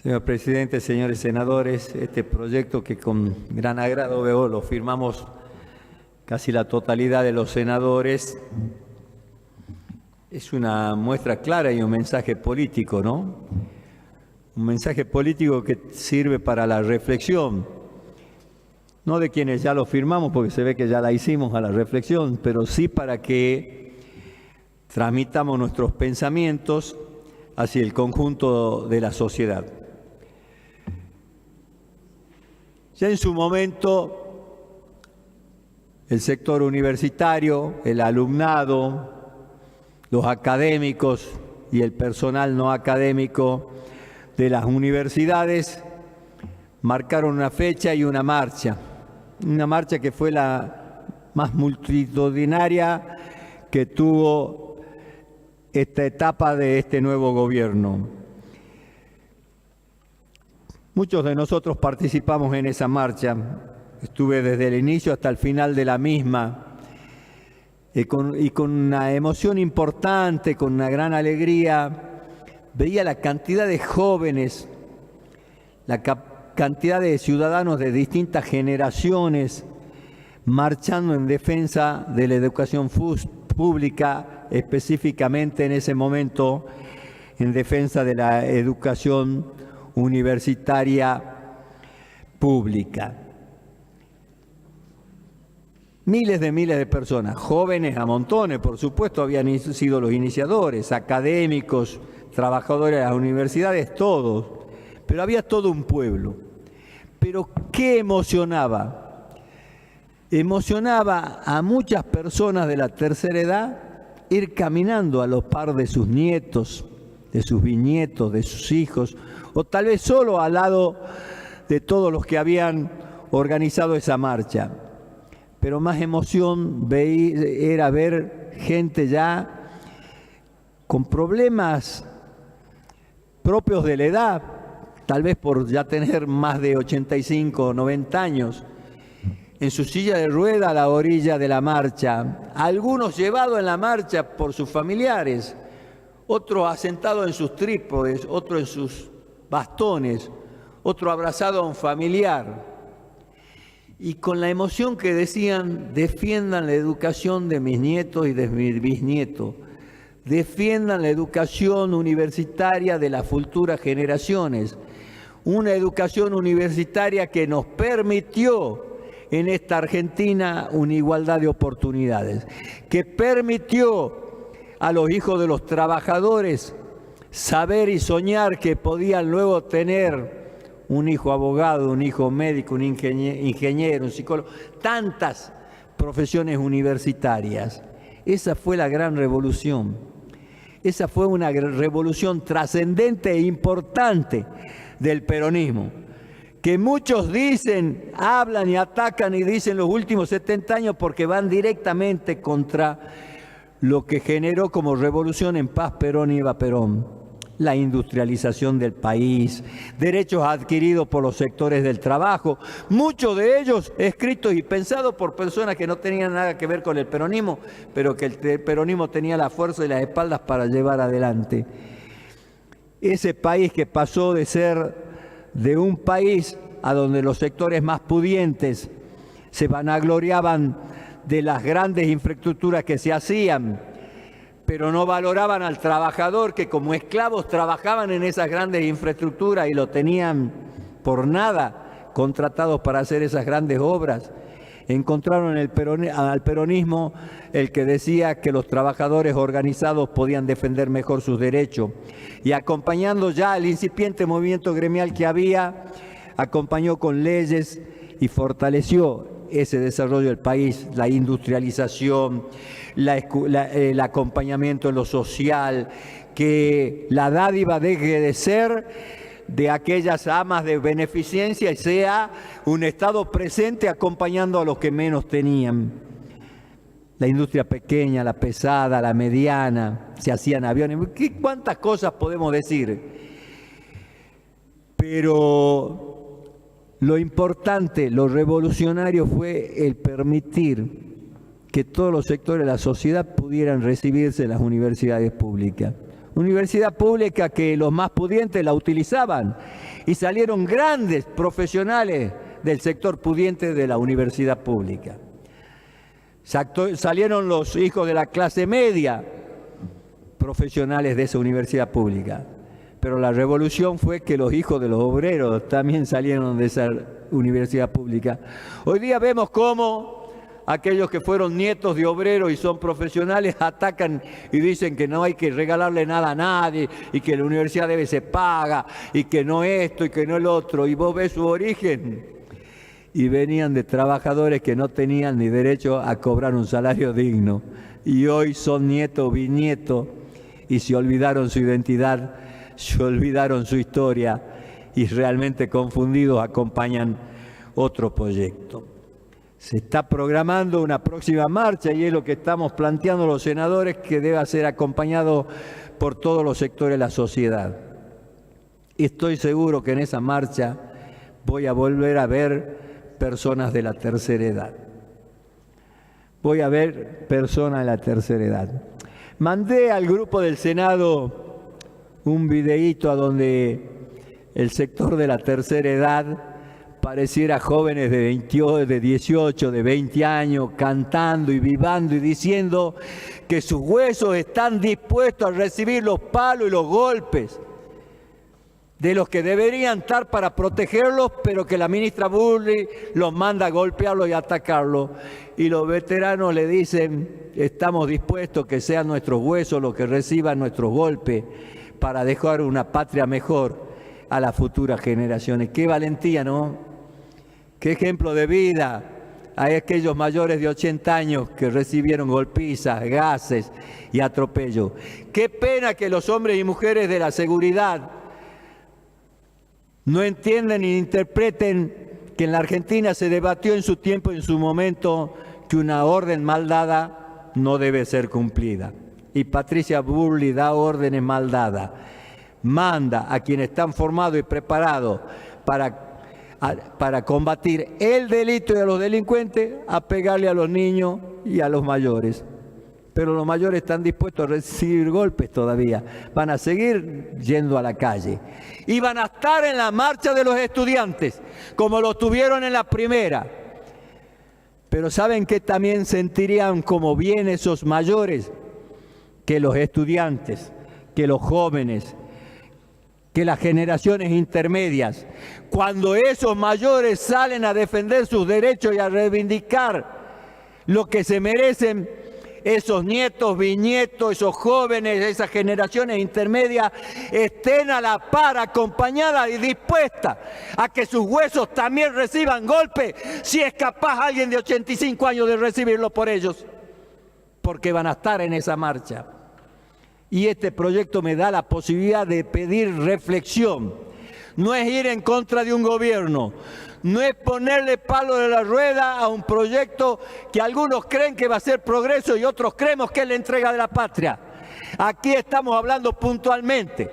Señor presidente, señores senadores, este proyecto que con gran agrado veo lo firmamos casi la totalidad de los senadores, es una muestra clara y un mensaje político, ¿no? Un mensaje político que sirve para la reflexión, no de quienes ya lo firmamos, porque se ve que ya la hicimos a la reflexión, pero sí para que transmitamos nuestros pensamientos hacia el conjunto de la sociedad. Ya en su momento, el sector universitario, el alumnado, los académicos y el personal no académico de las universidades marcaron una fecha y una marcha que fue la más multitudinaria que tuvo esta etapa de este nuevo gobierno. Muchos de nosotros participamos en esa marcha, estuve desde el inicio hasta el final de la misma, y con una emoción importante, con una gran alegría, veía la cantidad de jóvenes, la cantidad de ciudadanos de distintas generaciones marchando en defensa de la educación pública, específicamente en ese momento en defensa de la educación universitaria pública. Miles de personas, jóvenes a montones, por supuesto, habían sido los iniciadores, académicos, trabajadores de las universidades, todos, pero había todo un pueblo. Pero ¿qué emocionaba? Emocionaba a muchas personas de la tercera edad ir caminando a los par de sus nietos, de sus bisnietos, de sus hijos, o tal vez solo al lado de todos los que habían organizado esa marcha. Pero más emoción era ver gente ya con problemas propios de la edad, tal vez por ya tener más de 85 o 90 años, en su silla de rueda a la orilla de la marcha, algunos llevados en la marcha por sus familiares, otros asentados en sus trípodes, otros en sus bastones, otro abrazado a un familiar. Y con la emoción que decían, defiendan la educación de mis nietos y de mis bisnietos, defiendan la educación universitaria de las futuras generaciones, una educación universitaria que nos permitió en esta Argentina una igualdad de oportunidades, que permitió a los hijos de los trabajadores saber y soñar que podían luego tener un hijo abogado, un hijo médico, un ingeniero, un psicólogo, tantas profesiones universitarias. Esa fue la gran revolución. Esa fue una revolución trascendente e importante del peronismo, que muchos dicen, hablan y atacan y dicen los últimos 70 años porque van directamente contra lo que generó como revolución en paz Perón y Eva Perón. La industrialización del país, derechos adquiridos por los sectores del trabajo, muchos de ellos escritos y pensados por personas que no tenían nada que ver con el peronismo, pero que el peronismo tenía la fuerza y las espaldas para llevar adelante. Ese país que pasó de ser de un país a donde los sectores más pudientes se vanagloriaban de las grandes infraestructuras que se hacían, pero no valoraban al trabajador que como esclavos trabajaban en esas grandes infraestructuras y lo tenían por nada contratados para hacer esas grandes obras. Encontraron al peronismo el que decía que los trabajadores organizados podían defender mejor sus derechos. Y acompañando ya el incipiente movimiento gremial que había, acompañó con leyes y fortaleció ese desarrollo del país, la industrialización, el acompañamiento en lo social, que la dádiva deje de ser de aquellas amas de beneficencia y sea un Estado presente acompañando a los que menos tenían. La industria pequeña, la pesada, la mediana, se hacían aviones, ¿cuántas cosas podemos decir? Pero lo importante, lo revolucionario fue el permitir que todos los sectores de la sociedad pudieran recibirse en las universidades públicas. Universidad pública que los más pudientes la utilizaban y salieron grandes profesionales del sector pudiente de la universidad pública. Salieron los hijos de la clase media profesionales de esa universidad pública. Pero la revolución fue que los hijos de los obreros también salieron de esa universidad pública. Hoy día vemos cómo aquellos que fueron nietos de obreros y son profesionales atacan y dicen que no hay que regalarle nada a nadie y que la universidad debe ser paga y que no esto y que no el otro. Y vos ves su origen y venían de trabajadores que no tenían ni derecho a cobrar un salario digno. Y hoy son nietos, bisnietos y se olvidaron su identidad, se olvidaron su historia y realmente confundidos acompañan otro proyecto. Se está programando una próxima marcha y es lo que estamos planteando los senadores, que deba ser acompañado por todos los sectores de la sociedad. Y estoy seguro que en esa marcha voy a volver a ver personas de la tercera edad. Voy a ver personas de la tercera edad. Mandé al grupo del Senado un videíto a donde el sector de la tercera edad pareciera jóvenes de 28, de 18, de 20 años, cantando y vivando y diciendo que sus huesos están dispuestos a recibir los palos y los golpes de los que deberían estar para protegerlos, pero que la ministra Burley los manda a golpearlos y a atacarlos. Y los veteranos le dicen, estamos dispuestos que sean nuestros huesos los que reciban nuestros golpes para dejar una patria mejor a las futuras generaciones. ¡Qué valentía!, ¿no? ¡Qué ejemplo de vida! Hay aquellos mayores de 80 años que recibieron golpizas, gases y atropellos. ¡Qué pena que los hombres y mujeres de la seguridad no entienden ni interpreten que en la Argentina se debatió en su tiempo, en su momento, que una orden mal dada no debe ser cumplida? Y Patricia Burley da órdenes mal dadas. Manda a quienes están formados y preparados para combatir el delito y a los delincuentes a pegarle a los niños y a los mayores. Pero los mayores están dispuestos a recibir golpes todavía. Van a seguir yendo a la calle. Y van a estar en la marcha de los estudiantes, como lo tuvieron en la primera. Pero ¿saben qué también sentirían como bien esos mayores? Que los estudiantes, que los jóvenes, que las generaciones intermedias, cuando esos mayores salen a defender sus derechos y a reivindicar lo que se merecen, esos nietos, bisnietos, esos jóvenes, esas generaciones intermedias estén a la par, acompañadas y dispuestas a que sus huesos también reciban golpes, si es capaz alguien de 85 años de recibirlo por ellos, porque van a estar en esa marcha. Y este proyecto me da la posibilidad de pedir reflexión. No es ir en contra de un gobierno, no es ponerle palo de la rueda a un proyecto que algunos creen que va a ser progreso y otros creemos que es la entrega de la patria. Aquí estamos hablando puntualmente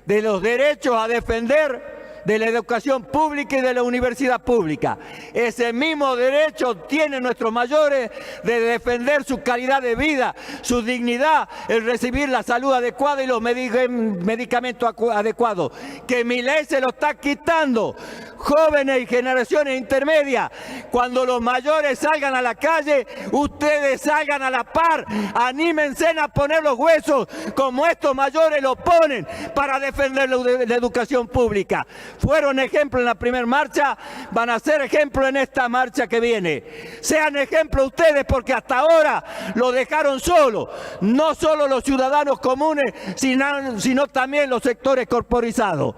de los derechos a defender de la educación pública y de la universidad pública. Ese mismo derecho tienen nuestros mayores de defender su calidad de vida, su dignidad, el recibir la salud adecuada y los medicamentos adecuados, que mi ley se lo está quitando. Jóvenes y generaciones intermedias, cuando los mayores salgan a la calle, ustedes salgan a la par, anímense a poner los huesos como estos mayores lo ponen para defender la educación pública. Fueron ejemplo en la primera marcha, van a ser ejemplo en esta marcha que viene. Sean ejemplo ustedes, porque hasta ahora lo dejaron solo, no solo los ciudadanos comunes, sino también los sectores corporizados.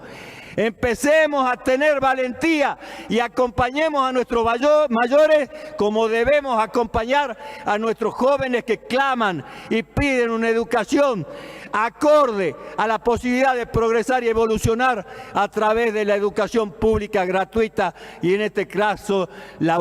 Empecemos a tener valentía y acompañemos a nuestros mayores como debemos acompañar a nuestros jóvenes que claman y piden una educación acorde a la posibilidad de progresar y evolucionar a través de la educación pública gratuita y en este caso la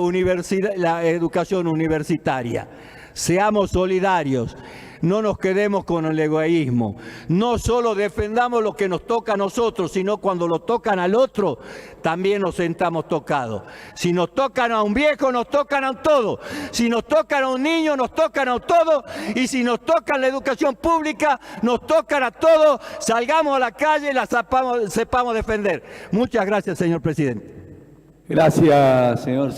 educación universitaria. Seamos solidarios. No nos quedemos con el egoísmo. No solo defendamos lo que nos toca a nosotros, sino cuando lo tocan al otro, también nos sentamos tocados. Si nos tocan a un viejo, nos tocan a todo. Si nos tocan a un niño, nos tocan a todo. Y si nos tocan la educación pública, nos tocan a todos. Salgamos a la calle y la sepamos defender. Muchas gracias, señor presidente. Gracias, señor.